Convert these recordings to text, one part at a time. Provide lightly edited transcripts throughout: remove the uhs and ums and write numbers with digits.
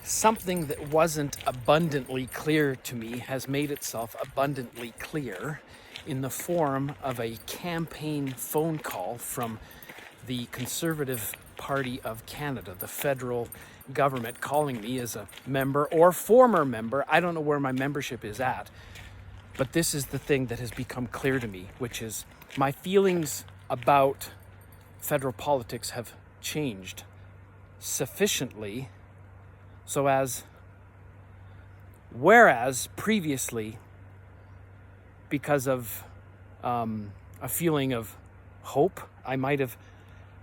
Something that wasn't abundantly clear to me has made itself abundantly clear in the form of a campaign phone call from the Conservative Party of Canada, the federal government, calling me as a member or former member. I don't know where my membership is at, but this is the thing that has become clear to me, which is my feelings about federal politics have changed sufficiently so as, whereas previously, because of a feeling of hope, I might have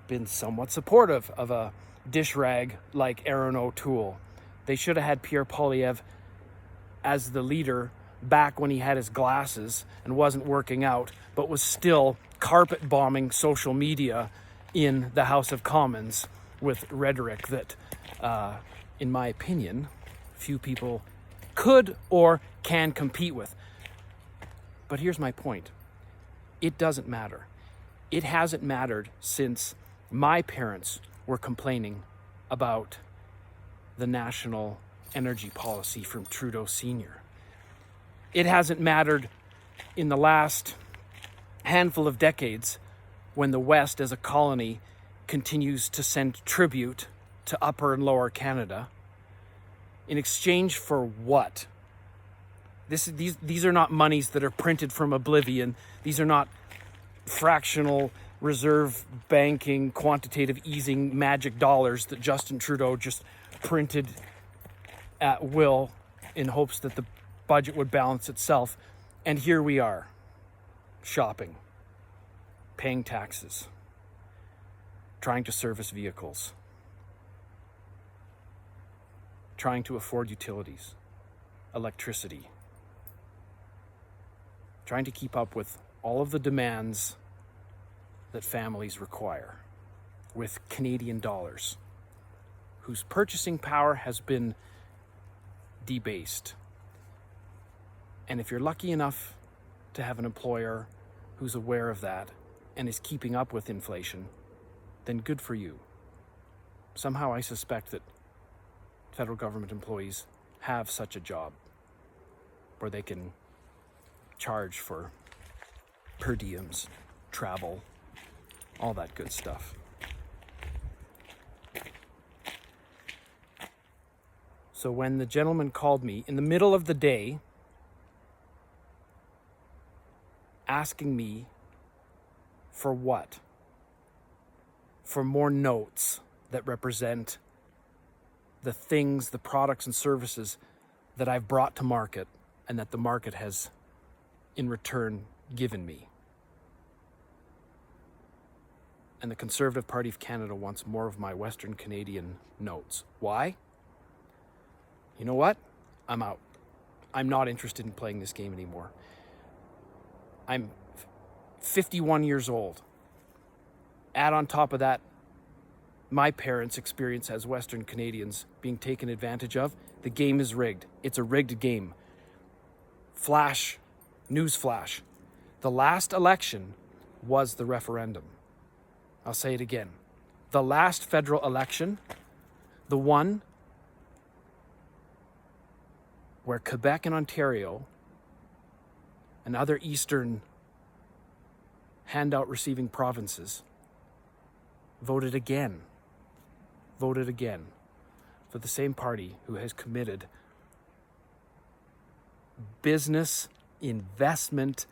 been somewhat supportive of a dish rag like Aaron O'Toole. They should have had Pierre Poilievre as the leader back when he had his glasses and wasn't working out, but was still carpet bombing social media in the House of Commons with rhetoric that, in my opinion, few people could or can compete with. But here's my point. It doesn't matter. It hasn't mattered since my parents were complaining about the national energy policy from Trudeau Sr. It hasn't mattered in the last handful of decades when the West as a colony continues to send tribute to Upper and Lower Canada. In exchange for what? These are not monies that are printed from oblivion. These are not fractional reserve banking, quantitative easing magic dollars that Justin Trudeau just printed at will in hopes that the budget would balance itself. And here we are, shopping, paying taxes, trying to service vehicles, trying to afford utilities, electricity, trying to keep up with all of the demands that families require with Canadian dollars, whose purchasing power has been debased. And if you're lucky enough to have an employer who's aware of that and is keeping up with inflation, then good for you. Somehow I suspect that federal government employees have such a job where they can charge for per diems, travel, all that good stuff. So when the gentleman called me in the middle of the day asking me for what? For more notes that represent the things, the products and services that I've brought to market and that the market has in return given me. And the Conservative Party of Canada wants more of my Western Canadian notes. Why? You know what? I'm out. I'm not interested in playing this game anymore. I'm 51 years old. Add on top of that, my parents' experience as Western Canadians being taken advantage of. The game is rigged. It's a rigged game. Flash, news flash. The last election was the referendum. I'll say it again. The last federal election, the one where Quebec and Ontario and other eastern handout receiving provinces voted again for the same party who has committed business, investment,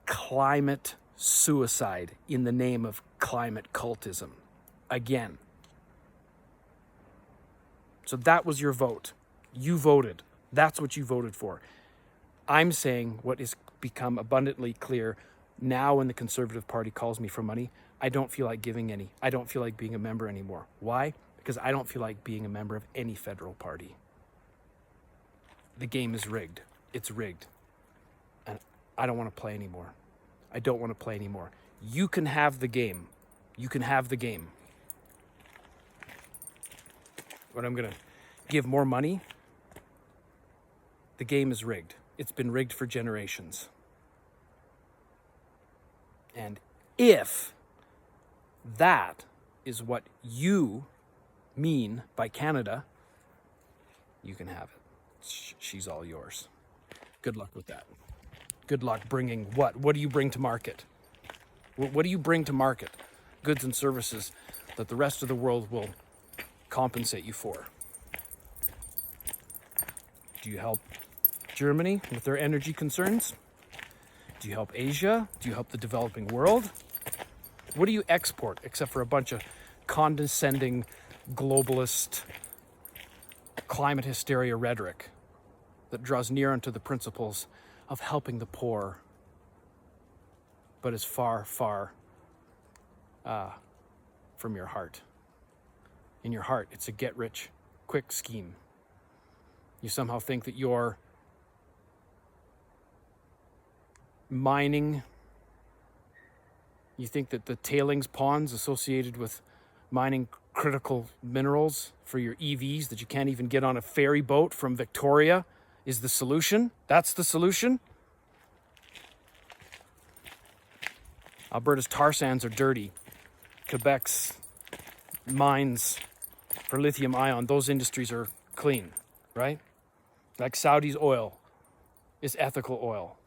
climate suicide in the name of climate cultism. Again. So that was your vote. You voted. That's what you voted for. I'm saying what has become abundantly clear now when the Conservative Party calls me for money, I don't feel like giving any. I don't feel like being a member anymore. Why? Because I don't feel like being a member of any federal party. The game is rigged. It's rigged. And I don't want to play anymore. I don't want to play anymore. You can have the game. You can have the game. But I'm going to give more money. The game is rigged. It's been rigged for generations. And if that is what you mean by Canada, you can have it. She's all yours. Good luck with that. Good luck bringing what? What do you bring to market? What do you bring to market? Goods and services that the rest of the world will compensate you for. Do you help Germany with their energy concerns? Do you help Asia? Do you help the developing world? What do you export except for a bunch of condescending, globalist, climate hysteria rhetoric that draws near unto the principles of helping the poor, but is far, far from your heart. In your heart, it's a get-rich-quick scheme. You somehow think that you're mining. You think that the tailings ponds associated with mining critical minerals for your EVs that you can't even get on a ferry boat from Victoria is the solution? That's the solution? Alberta's tar sands are dirty. Quebec's mines for lithium ion, those industries are clean, right? Like Saudi's oil is ethical oil.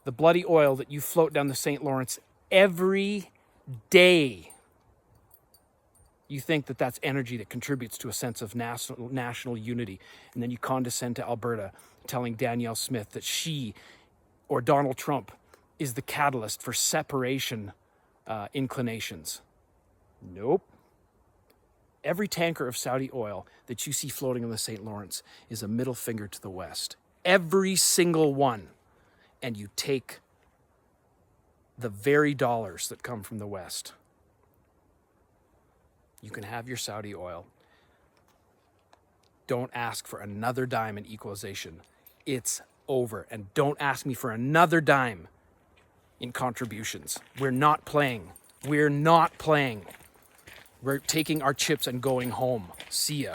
The bloody oil that you float down the St. Lawrence every day, you think that that's energy that contributes to a sense of national unity. And then you condescend to Alberta, telling Danielle Smith that she or Donald Trump is the catalyst for separation inclinations. Nope. Every tanker of Saudi oil that you see floating on the St. Lawrence is a middle finger to the West. Every single one. And you take the very dollars that come from the West. You can have your Saudi oil. Don't ask for another dime in equalization. It's over. And don't ask me for another dime in contributions. We're not playing. We're not playing. We're taking our chips and going home. See ya.